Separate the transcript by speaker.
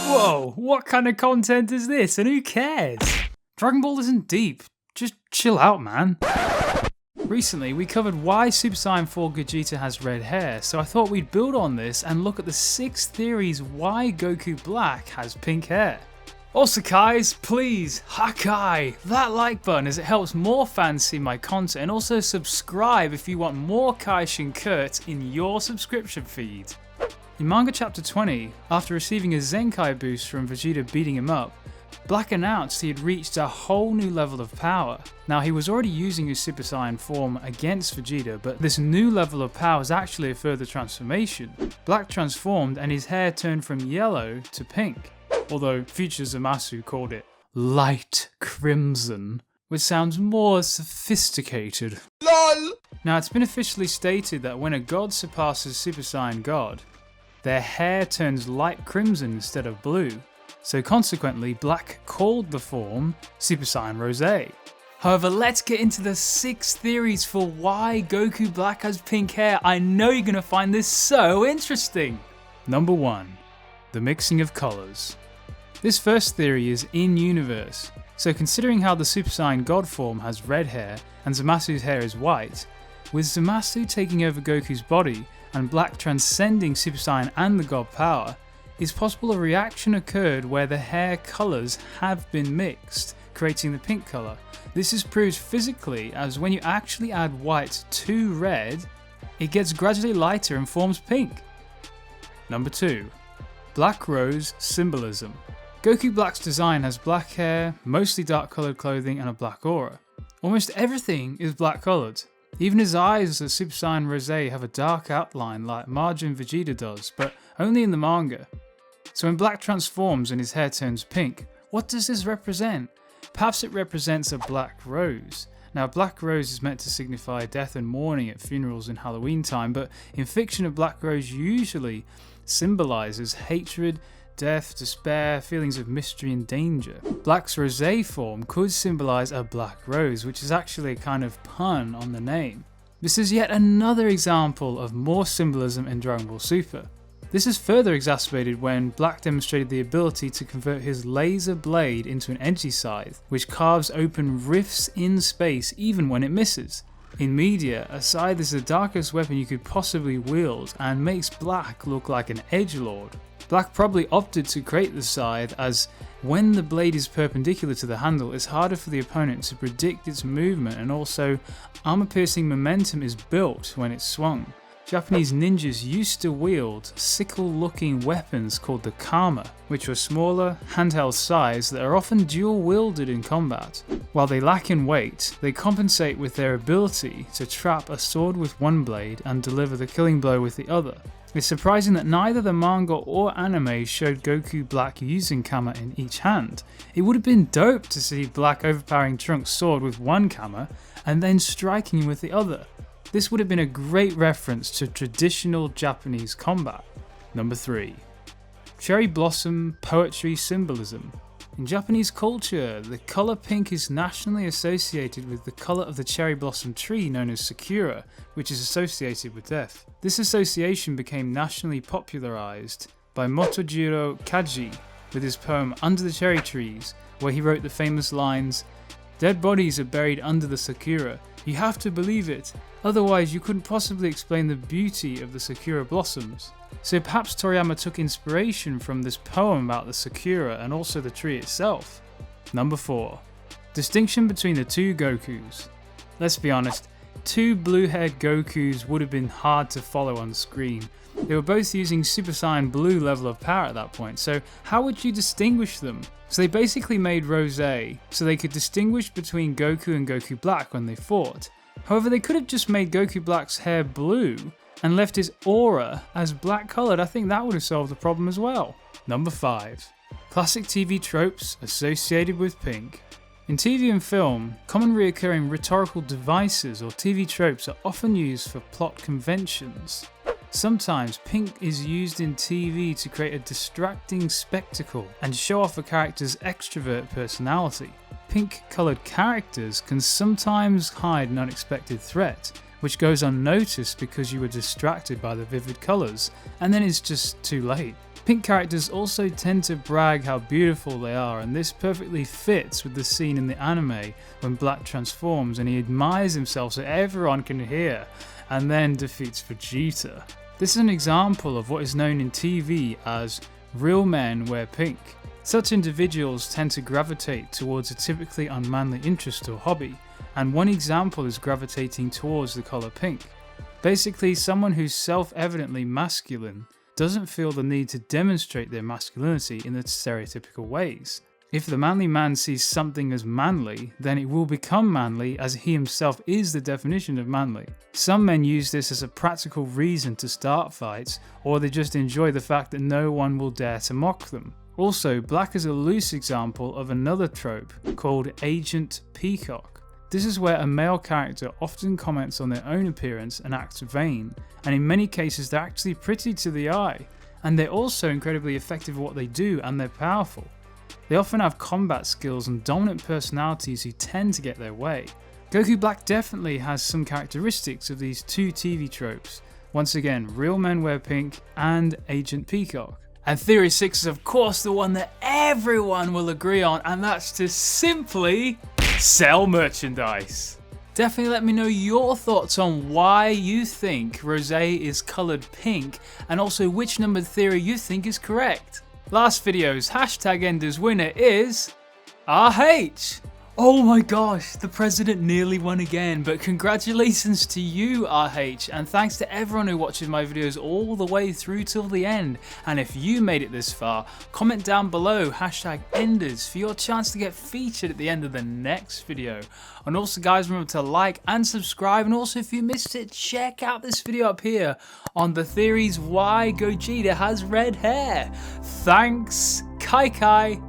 Speaker 1: Whoa, what kind of content is this and who cares? Dragon Ball isn't deep, just chill out, man. Recently, we covered why Super Saiyan 4 Gogeta has red hair, so I thought we'd build on this and look at the 6 theories why Goku Black has pink hair. Also guys, please, Hakai that like button as it helps more fans see my content, and also subscribe if you want more Kaioshin Curt in your subscription feed. In manga chapter 20, after receiving a Zenkai boost from Vegeta beating him up, Black announced he had reached a whole new level of power. Now he was already using his Super Saiyan form against Vegeta, but this new level of power is actually a further transformation. Black transformed and his hair turned from yellow to pink, although future Zamasu called it light crimson, which sounds more sophisticated. LOL! Now it's been officially stated that when a god surpasses Super Saiyan God, their hair turns light crimson instead of blue, so consequently Black called the form Super Saiyan Rose. However, let's get into the 6 theories for why Goku Black has pink hair. I know you're going to find this so interesting. Number 1. The mixing of colours. This first theory is in-universe, so considering how the Super Saiyan God form has red hair and Zamasu's hair is white, with Zamasu taking over Goku's body and Black transcending Super Saiyan and the God power, it's possible a reaction occurred where the hair colours have been mixed, creating the pink colour. This is proved physically, as when you actually add white to red, it gets gradually lighter and forms pink. Number 2. Black Rose symbolism. Goku Black's design has black hair, mostly dark coloured clothing and a black aura. Almost everything is black coloured. Even his eyes as Super Saiyan Rose have a dark outline like Majin Vegeta does, but only in the manga. So when Black transforms and his hair turns pink, what does this represent? Perhaps it represents a black rose. Now, black rose is meant to signify death and mourning at funerals in Halloween time, but in fiction a black rose usually symbolises hatred, death, despair, feelings of mystery and danger. Black's rosé form could symbolise a black rose, which is actually a kind of pun on the name. This is yet another example of more symbolism in Dragon Ball Super. This is further exacerbated when Black demonstrated the ability to convert his laser blade into an edgy scythe, which carves open rifts in space even when it misses. In media, a scythe is the darkest weapon you could possibly wield and makes Black look like an edgelord. Black probably opted to create the scythe as when the blade is perpendicular to the handle, it's harder for the opponent to predict its movement, and also armor-piercing momentum is built when it's swung. Japanese ninjas used to wield sickle-looking weapons called the kama, which were smaller, handheld scythes that are often dual-wielded in combat. While they lack in weight, they compensate with their ability to trap a sword with one blade and deliver the killing blow with the other. It's surprising that neither the manga or anime showed Goku Black using Kama in each hand. It would have been dope to see Black overpowering Trunks' sword with one Kama and then striking him with the other. This would have been a great reference to traditional Japanese combat. Number 3. Cherry Blossom Poetry Symbolism. In Japanese culture, the colour pink is nationally associated with the colour of the cherry blossom tree known as Sakura, which is associated with death. This association became nationally popularised by Motojiro Kaji with his poem Under the Cherry Trees, where he wrote the famous lines, "Dead bodies are buried under the Sakura. You have to believe it, otherwise you couldn't possibly explain the beauty of the Sakura blossoms." So perhaps Toriyama took inspiration from this poem about the Sakura and also the tree itself. Number 4. Distinction between the two Gokus. Let's be honest, 2 blue-haired Gokus would have been hard to follow on screen. They were both using Super Saiyan Blue level of power at that point, so how would you distinguish them? So they basically made Rosé so they could distinguish between Goku and Goku Black when they fought. However, they could have just made Goku Black's hair blue and left his aura as black coloured. I think that would have solved the problem as well. Number 5. Classic TV tropes associated with pink. In TV and film, common reoccurring rhetorical devices or TV tropes are often used for plot conventions. Sometimes pink is used in TV to create a distracting spectacle and show off a character's extrovert personality. Pink coloured characters can sometimes hide an unexpected threat, which goes unnoticed because you were distracted by the vivid colours, and then it's just too late. Pink characters also tend to brag how beautiful they are, and this perfectly fits with the scene in the anime when Black transforms and he admires himself so everyone can hear, and then defeats Vegeta. This is an example of what is known in TV as real men wear pink. Such individuals tend to gravitate towards a typically unmanly interest or hobby, and one example is gravitating towards the colour pink. Basically, someone who's self-evidently masculine doesn't feel the need to demonstrate their masculinity in the stereotypical ways. If the manly man sees something as manly, then it will become manly, as he himself is the definition of manly. Some men use this as a practical reason to start fights, or they just enjoy the fact that no one will dare to mock them. Also, Black is a loose example of another trope called Agent Peacock. This is where a male character often comments on their own appearance and acts vain, and in many cases they're actually pretty to the eye, and they're also incredibly effective at what they do, and they're powerful. They often have combat skills and dominant personalities who tend to get their way. Goku Black definitely has some characteristics of these two TV tropes. Once again, real men wear pink and Agent Peacock. And Theory 6 is of course the one that everyone will agree on, and that's to simply sell merchandise. Definitely let me know your thoughts on why you think Rosé is coloured pink, and also which numbered theory you think is correct. Last video's #Enders winner is RH. Oh my gosh, the president nearly won again, but congratulations to you, RH, and thanks to everyone who watches my videos all the way through till the end. And if you made it this far, comment down below #Enders for your chance to get featured at the end of the next video. And also guys, remember to like and subscribe, and also if you missed it, check out this video up here on the theories why Gogeta has red hair. Thanks, Kai Kai.